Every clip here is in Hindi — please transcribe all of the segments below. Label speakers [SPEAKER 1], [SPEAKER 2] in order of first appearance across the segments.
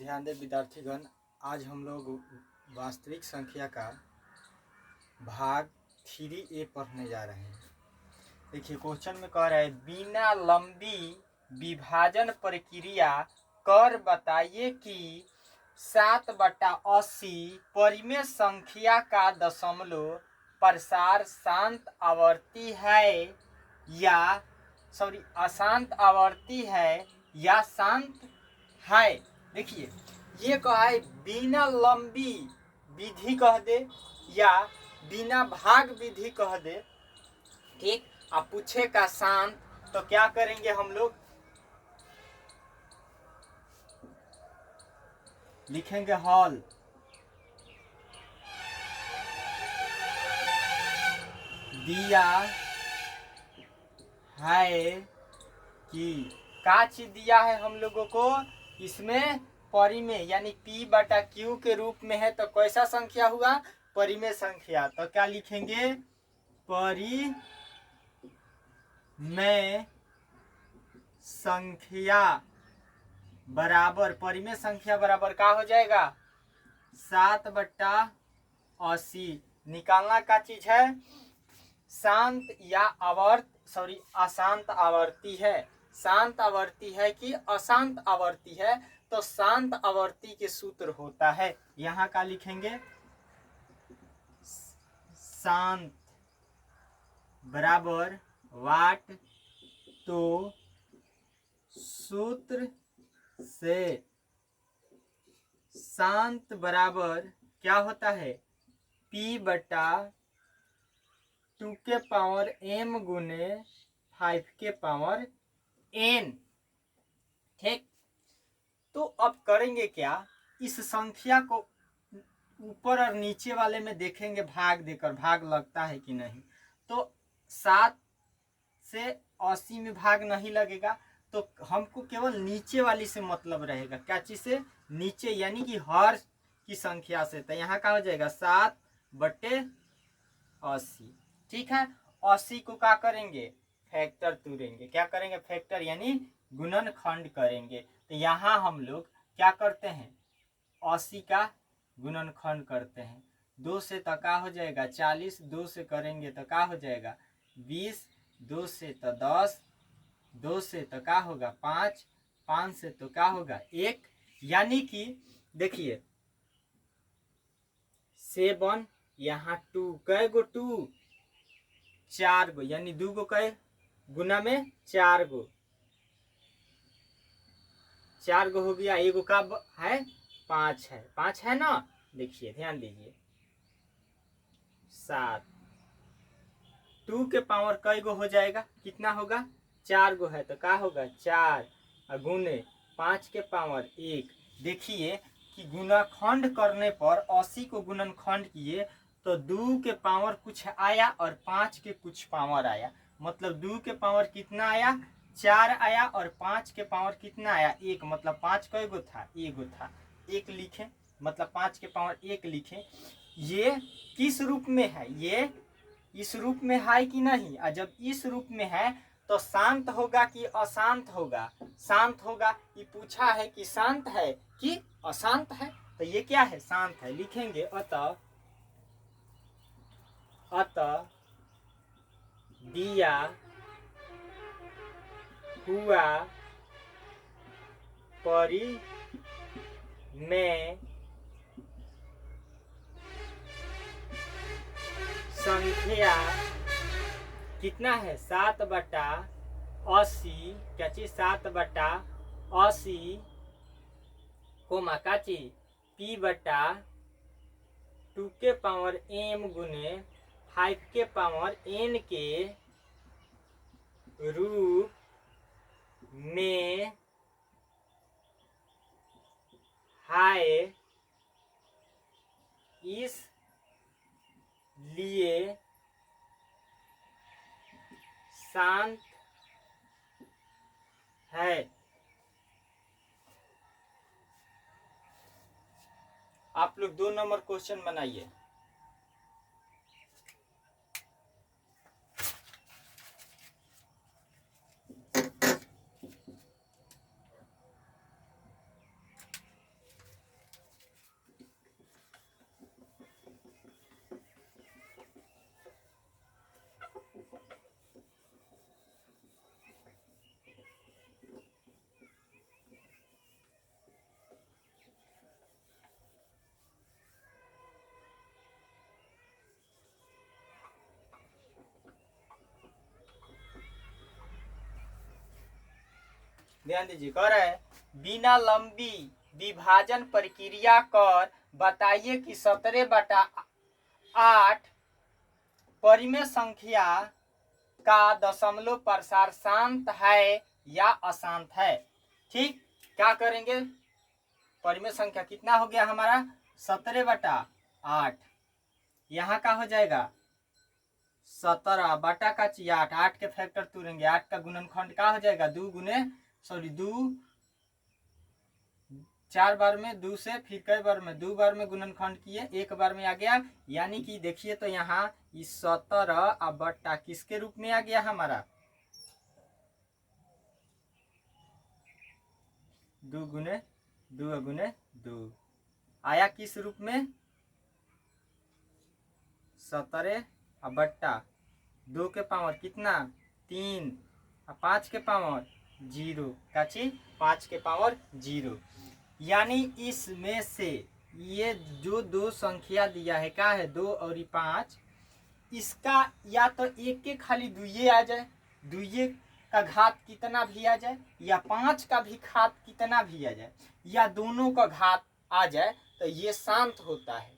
[SPEAKER 1] ध्यान दें विद्यार्थीगण, आज हम लोग वास्तविक संख्या का भाग 3A पढ़ने जा रहे हैं। देखिए क्वेश्चन में कह रहा है बिना लंबी विभाजन प्रक्रिया कर बताइए कि 7/80 परिमेय संख्या का दशमलव प्रसार शांत आवर्ती है या अशांत आवर्ती है या शांत है। देखिए ये कहा है बिना लंबी विधि कह दे या बिना भाग विधि कह दे, ठीक। अब पूछे का शांत, तो क्या करेंगे हम लोग, लिखेंगे हॉल, दिया है कि का चीज दिया है हम लोगों को, इसमें परिमेय यानी P/Q के रूप में है, तो कैसा संख्या हुआ, परिमेय संख्या। तो क्या लिखेंगे, परिमेय संख्या बराबर, परिमेय संख्या बराबर क्या हो जाएगा, 7/80। निकालना का चीज है शांत या अशांत आवर्ती है, शांत आवर्ती है कि अशांत आवर्ती है। तो शांत आवर्ती के सूत्र होता है, यहाँ का लिखेंगे शांत बराबर वाट, तो सूत्र से शांत बराबर क्या होता है, P/2 के पावर m गुने 5 के पावर n, ठीक। तो अब करेंगे क्या, इस संख्या को ऊपर और नीचे वाले में देखेंगे भाग देकर, भाग लगता है कि नहीं। तो 7 से 80 में भाग नहीं लगेगा, तो हमको केवल नीचे वाली से मतलब रहेगा, क्या चीज से, नीचे यानी कि हर की संख्या से। तो यहाँ क्या हो जाएगा 7/80, ठीक है। 80 को क्या करेंगे, फैक्टर तोड़ेंगे, क्या करेंगे, फैक्टर यानी गुणनखंड करेंगे। तो यहाँ हम लोग क्या करते हैं, 80 का गुणनखंड करते हैं। 2 से तो क्या हो जाएगा 40, 2 से करेंगे तो क्या हो जाएगा 20, 2 से तो 10, 2 से तो क्या होगा 5, 5 से तो क्या होगा 1, यानी कि देखिए 7, यहाँ 2, कै गो 2, 4 गो, यानी 2 गो कै गुना में 4 गो, 4 गो हो गया, एगो का है 5 है, 5 है ना। देखिए ध्यान दीजिए 7, 2 के पावर कई गो हो जाएगा, कितना होगा 4 गो है, तो क्या होगा 4 गुने 5 के पावर 1। देखिए कि गुणनखंड करने पर 80 को गुणनखंड किए तो 2 के पावर कुछ आया और 5 के कुछ पावर आया, मतलब 2 के पावर कितना आया 4 आया और 5 के पावर कितना आया 1, मतलब 5 कई गो था, एगो था, 1 लिखे, मतलब 5 के पावर 1 लिखे। ये किस रूप में है, ये इस रूप में है कि नहीं, और जब इस रूप में है तो शांत होगा कि अशांत होगा, शांत होगा। ये पूछा है कि शांत है कि अशांत है, तो ये क्या है, शांत है। लिखेंगे अतः दिया हुआ परिमेय संख्या कितना है 7/80, क्या चीज 7/80 कोमा का चीज P/2 के पावर m गुने 5 के पावर n के रूप में है, इसलिए शांत है। आप लोग 2 नंबर क्वेश्चन बनाइए। ध्यान दीजिए, कह रहा है बिना लंबी विभाजन प्रक्रिया कर बताइए कि 17/8 परिमेय संख्या का दशमलव प्रसार शांत है या अशांत है। ठीक, क्या करेंगे, परिमेय संख्या कितना हो गया हमारा 17/8, यहाँ का हो जाएगा 17 बटा का 8, 8 के फैक्टर तोड़ेंगे, 8 का गुणनखंड का हो जाएगा 2 4 बार में 2 से, फिर कई बार में 2 बार में गुणनखंड किए, एक बार में आ गया। यानी कि देखिए तो यहाँ इस 17 बट्टा किसके रूप में आ गया हमारा 2 गुने 2 गुने 2 आया, किस रूप में 17 बट्टा 2 के पावर कितना 3 और 5 के पावर 0 का चीज 5 के पावर 0। यानी इसमें से ये जो दो संख्या दिया है क्या है 2 और 5, इसका या तो एक के खाली दुइये आ जाए, दुइये का घात कितना भी आ जाए, या 5 का भी घात कितना भी आ जाए, या दोनों का घात आ जाए, तो ये शांत होता है।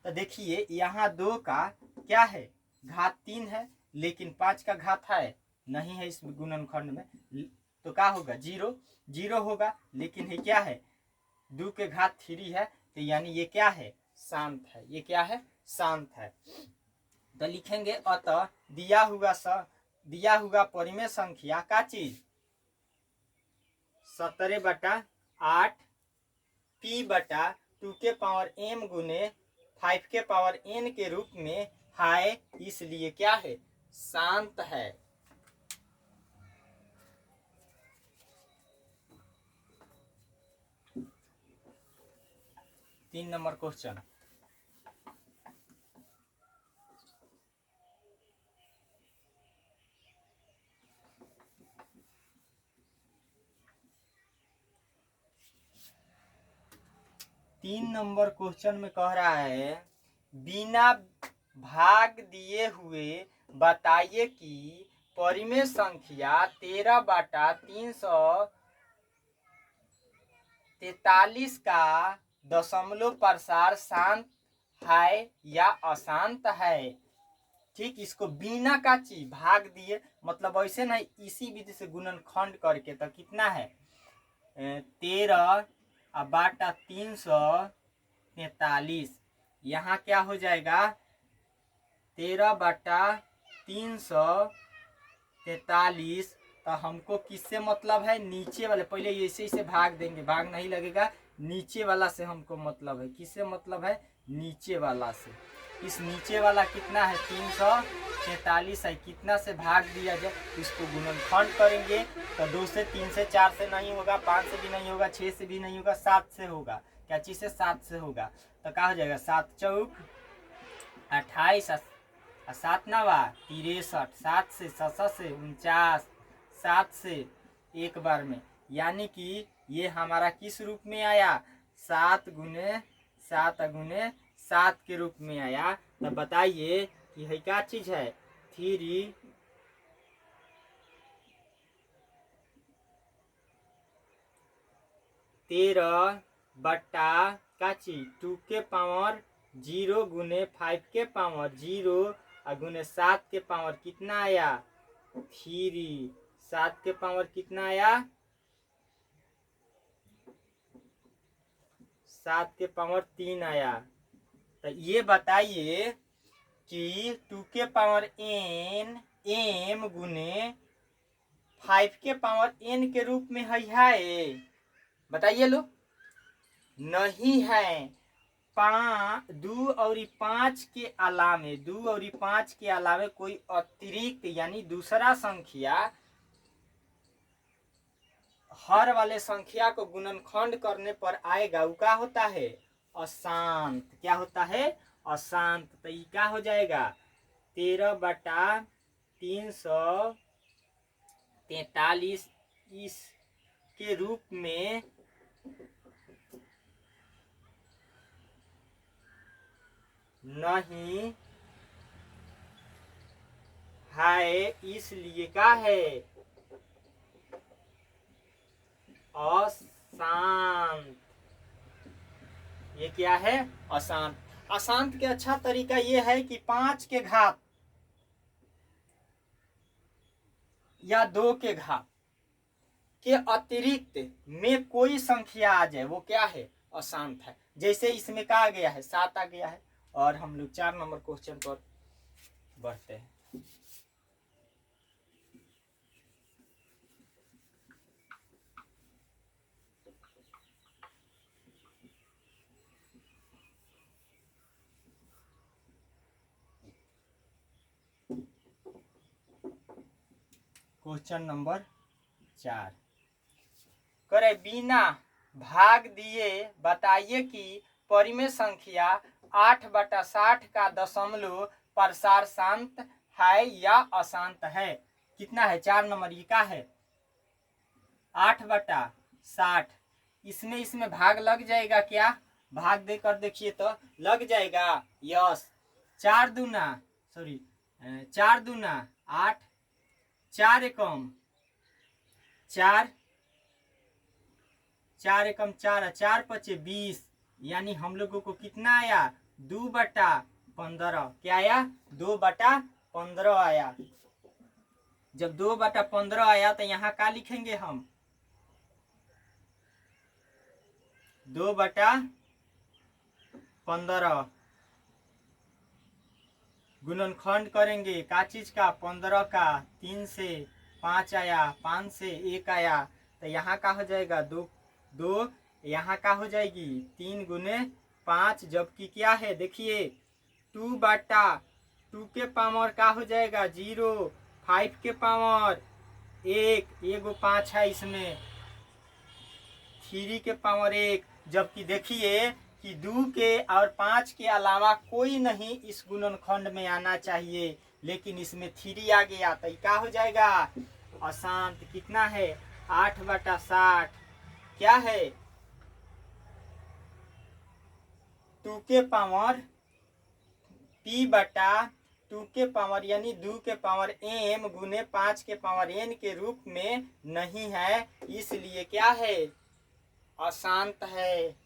[SPEAKER 1] तो देखिए यहाँ 2 का क्या है घात 3 है, लेकिन 5 का घात है नहीं है इस गुणनखंड में, तो क्या होगा 0 0 होगा, लेकिन ये क्या है 2 के घात 3 है, तो यानी ये क्या है शांत है, ये क्या है शांत है। तो लिखेंगे अतः दिया हुआ परिमेय संख्या का चीज 17/8 p बटा 2 के पावर m गुने 5 के पावर n के रूप में है, इसलिए क्या है शांत है। तीन नंबर क्वेश्चन, में कह रहा है बिना भाग दिए हुए बताइए कि परिमेय संख्या 13/343 का दशमलव प्रसार शांत है या अशांत है। ठीक, इसको बिना का चीज भाग दिए, मतलब ऐसे नहीं, इसी विधि से गुणनखंड करके, तो कितना है 13/343, यहाँ क्या हो जाएगा 13/343। तो हमको किससे मतलब है नीचे वाले, पहले ऐसे इसे भाग देंगे, भाग नहीं लगेगा, नीचे वाला से हमको मतलब है, किससे मतलब है नीचे वाला से। इस नीचे वाला कितना है 343 है, कितना से भाग दिया जाए, इसको गुणनखंड करेंगे तो 2 से 3 से 4 से नहीं होगा, 5 से भी नहीं होगा, 6 से भी नहीं होगा, 7 से होगा, क्या चीज से 7 से होगा, तो क्या हो जाएगा 7 चौक 28 और 7 नवा 63, 7 से 7 से 49, 7 से एक बार में, यानी कि ये हमारा किस रूप में आया 7 गुने 7 के रूप में आया। तब बताइए कि है क्या चीज है 3 13 बट्टा का चीज 2 के पावर 0 गुने 5 के पावर 0 और गुने 7 के पावर कितना आया 3, 7 के पावर कितना आया 7 के पावर 3 आया। तो ये बताइए कि 2 के पावर n m गुने 5 के पावर n के रूप में है, बताइए लो नहीं है। 2 और 5 के अलावे कोई अतिरिक्त यानी दूसरा संख्या हर वाले संख्या को गुणनखंड करने पर आएगा, वो क्या होता है अशांत। क्या होता है अशांत। तो ये क्या हो जाएगा 13/343 इस के रूप में नहीं है, इसलिए क्या है अशांत। ये क्या है? अशांत। अशांत के अच्छा तरीका ये है कि 5 के घात या 2 के घात के अतिरिक्त में कोई संख्या आ जाए वो क्या है? अशांत है। जैसे इसमें क्या आ गया है? 7 आ गया है। और हम लोग 4 नंबर क्वेश्चन पर बढ़ते हैं। क्वेश्चन नंबर 4 करे बिना भाग दिए बताइए कि परिमेय संख्या 8/60 का दशमलव प्रसार शांत है या अशांत है। कितना है? 4 नंबर। ये क्या है? 8/60। इसमें भाग लग जाएगा क्या? भाग देकर देखिए तो लग जाएगा। यस। 4 दूना 8, 4 एकम 4, 4 एकम 4, 4 पचे 20। यानी हम लोगों को कितना आया? 2/15। क्या आया? 2/15 आया। जब 2/15 आया तो यहाँ क्या लिखेंगे हम? 2/15 गुणनखंड करेंगे का चीज का? 15 का। 3 से 5 आया, 5 से 1 आया तो यहाँ का हो जाएगा? 2 यहाँ का हो जाएगी 3 गुने 5। जबकि क्या है देखिए 2/2 के पावर का हो जाएगा 0। 5 के पावर 1, एगो 5 है इसमें। 3 के पावर 1। जबकि देखिए कि 2 के और 5 के अलावा कोई नहीं इस गुणनखंड में आना चाहिए, लेकिन इसमें 3 आ गया तो क्या हो जाएगा? अशांत। कितना है? 8/60। क्या है? 2 के पावर p/2 के पावर यानी 2 के पावर m गुने 5 के पावर n के रूप में नहीं है, इसलिए क्या है? अशांत है।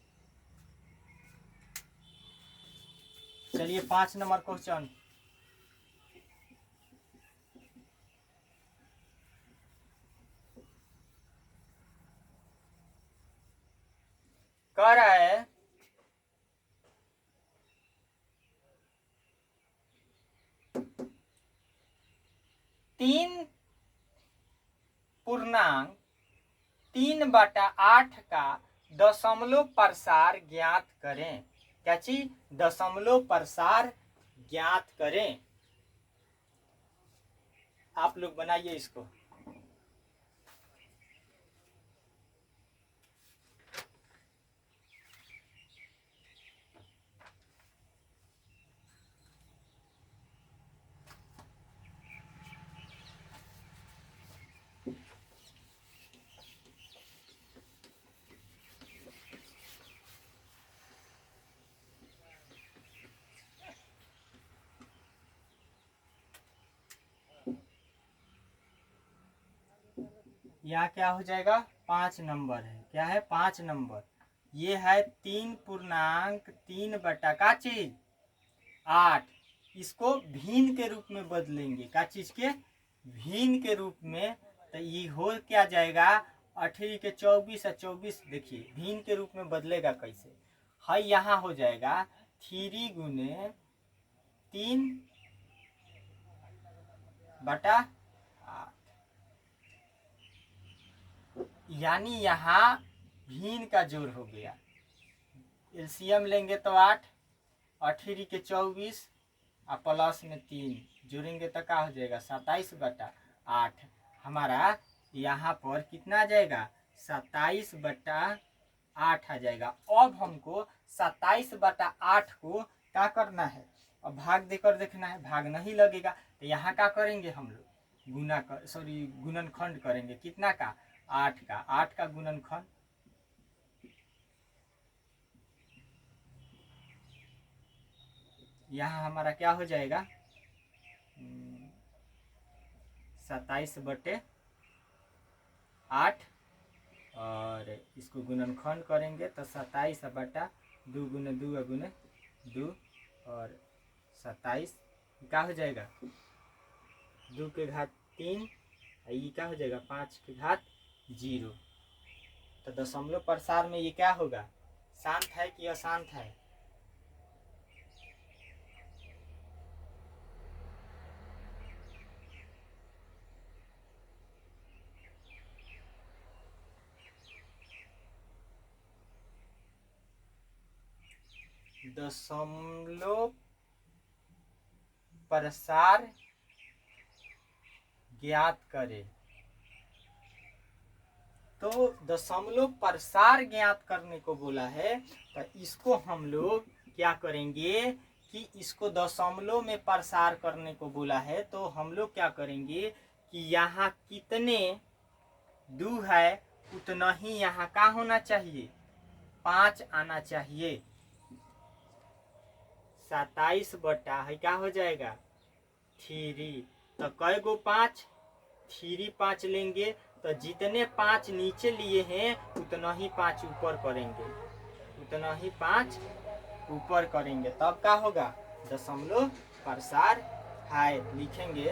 [SPEAKER 1] चलिए 5 नंबर क्वेश्चन। कह रहा है 3/8 का दशमलव प्रसार ज्ञात करें। क्या चीज? दशमलव प्रसार ज्ञात करें। आप लोग बनाइए इसको। यहाँ क्या हो जाएगा? 5 नंबर है। क्या है? 5 नंबर। ये है 3.3 का चीज 8। इसको भिन्न के रूप में बदलेंगे। का चीज के? भिन्न के रूप में। तो ये हो क्या जाएगा? 18 के 24 और 24। देखिए भिन्न के रूप में बदलेगा कैसे? है यहाँ हो जाएगा 3 गुने 3/8। यानी यहाँ भिन्न का जोड़ हो गया। एलसीएम लेंगे तो 8, 18 के 24 और प्लस में 3 जोड़ेंगे तो क्या हो जाएगा? 27/8। हमारा यहाँ पर कितना आ जाएगा? 27/8 आ जाएगा। अब हमको 27/8 को क्या करना है? अब भाग देकर देखना है। भाग नहीं लगेगा तो यहाँ क्या करेंगे हम लोग? गुणनखंड करेंगे। कितना का? 8 का। 8 का गुणनखंड यहाँ हमारा क्या हो जाएगा? 27/8 और इसको गुणनखंड करेंगे तो 27 बटा 2 गुने 2 गुने 2 और 27 क्या हो जाएगा 2 के घात 3 ये क्या हो जाएगा 5 के घात 0। तो दशमलव प्रसार में ये क्या होगा, शांत है कि अशांत है? दशमलव प्रसार ज्ञात करें। तो दशमलव प्रसार ज्ञात करने को बोला है, तो इसको हम लोग क्या करेंगे कि इसको दशमलव में प्रसार करने को बोला है, तो हम लोग क्या करेंगे कि यहाँ कितने 2 है उतना ही यहाँ का होना चाहिए 5 आना चाहिए। 27 बटा है क्या हो जाएगा 3। तो कई गो 5 3 5 लेंगे, तो जितने 5 नीचे लिए हैं उतना ही 5 ऊपर करेंगे, उतना ही 5 ऊपर करेंगे, तब क्या होगा दशमलव प्रसार है। लिखेंगे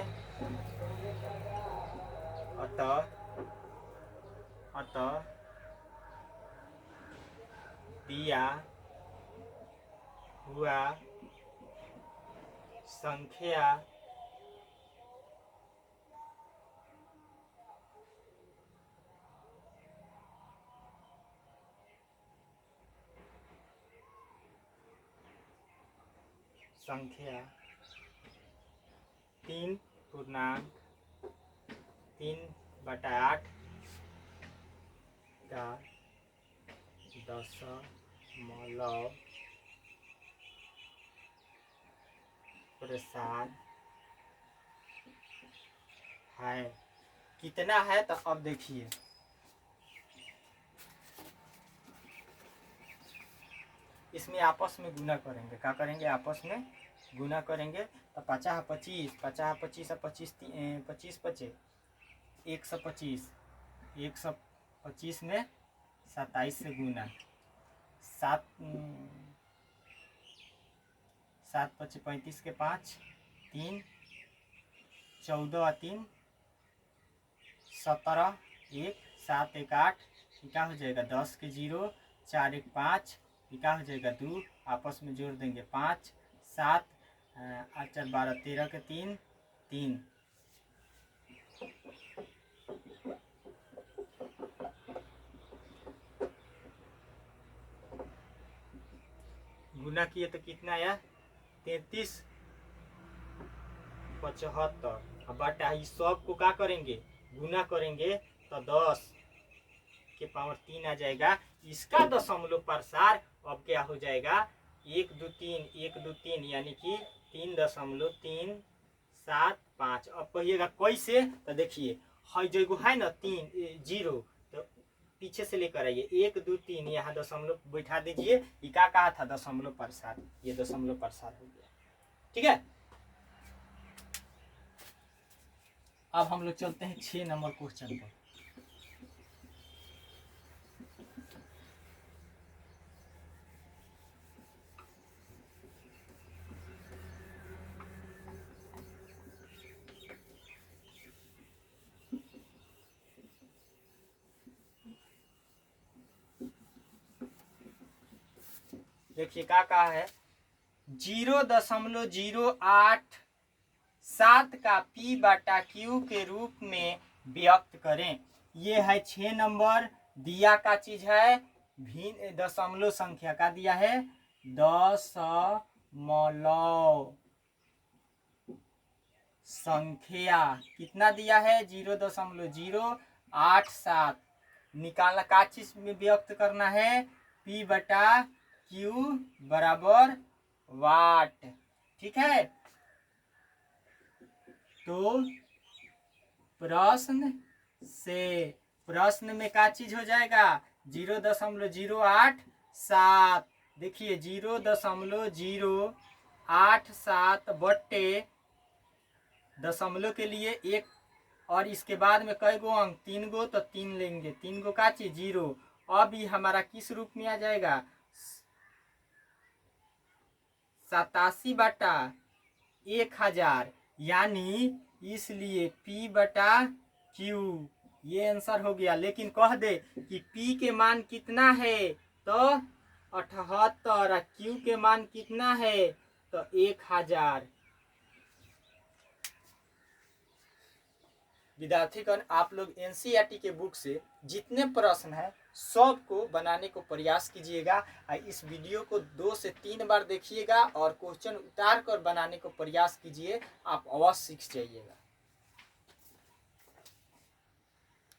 [SPEAKER 1] अतः दिया हुआ संख्या संख्या 3.3/8 का दशमलव प्रसार है। कितना है तो अब देखिए इसमें आपस में गुना करेंगे, क्या करेंगे आपस में गुना करेंगे। तो 50 25 50 25 25 25 25 125 125 में 27 से गुना 7 7 25 35 के 5 3 14 3 17 1 7 1 8 क्या हो जाएगा 10 के 0 4 1 5 क्या हो जाएगा 2 आपस में जोड़ देंगे 5 7 8 4 12 13 के 3 3। गुना किए तो कितना आया 33 75। अब बटा इस सब को क्या करेंगे गुना करेंगे तो 10 के पावर 3 आ जाएगा। इसका दशमलव प्रसार अब क्या हो जाएगा 1 2 3 1 2 3 यानी कि 3.375। अब कहिएगा कैसे, तो देखिए हर जगह है ना 3 0, तो पीछे से लेकर आइए 1 2 3 यहाँ दशमलव बैठा दीजिए। ये क्या कहा था दशमलव प्रसार, ये दशमलव प्रसार हो गया। ठीक है, अब हम लोग चलते हैं 6 नंबर क्वेश्चन पर। देखिए क्या कहा है 0.087 का P बटा Q के रूप में व्यक्त करें। ये है 6 नंबर। दिया का चीज है भिन्न दशमलव संख्या का दिया है दशमलव संख्या कितना दिया है 0.087 निकालना का चीज में व्यक्त करना है P बटा Q बराबर वाट। ठीक है, तो प्रश्न में क्या चीज हो जाएगा 0.087। देखिए 0.087 बट्टे दशमलव के लिए एक और इसके बाद में कई गो अंक, 3 गो, तो 3 लेंगे, 3 गो का चीज 0। अब ये हमारा किस रूप में आ जाएगा, 87/1000, यानी इसलिए P बटा Q, ये आंसर हो गया। लेकिन कह दे कि P के मान कितना है, तो 78, और Q के मान कितना है, तो 1000। विद्यार्थीगण, आप लोग एनसीईआरटी के बुक से जितने प्रश्न हैं सब को बनाने को प्रयास कीजिएगा। इस वीडियो को 2 से 3 बार देखिएगा और क्वेश्चन उतार कर बनाने को प्रयास कीजिए, आप अवश्य सीख जाइएगा।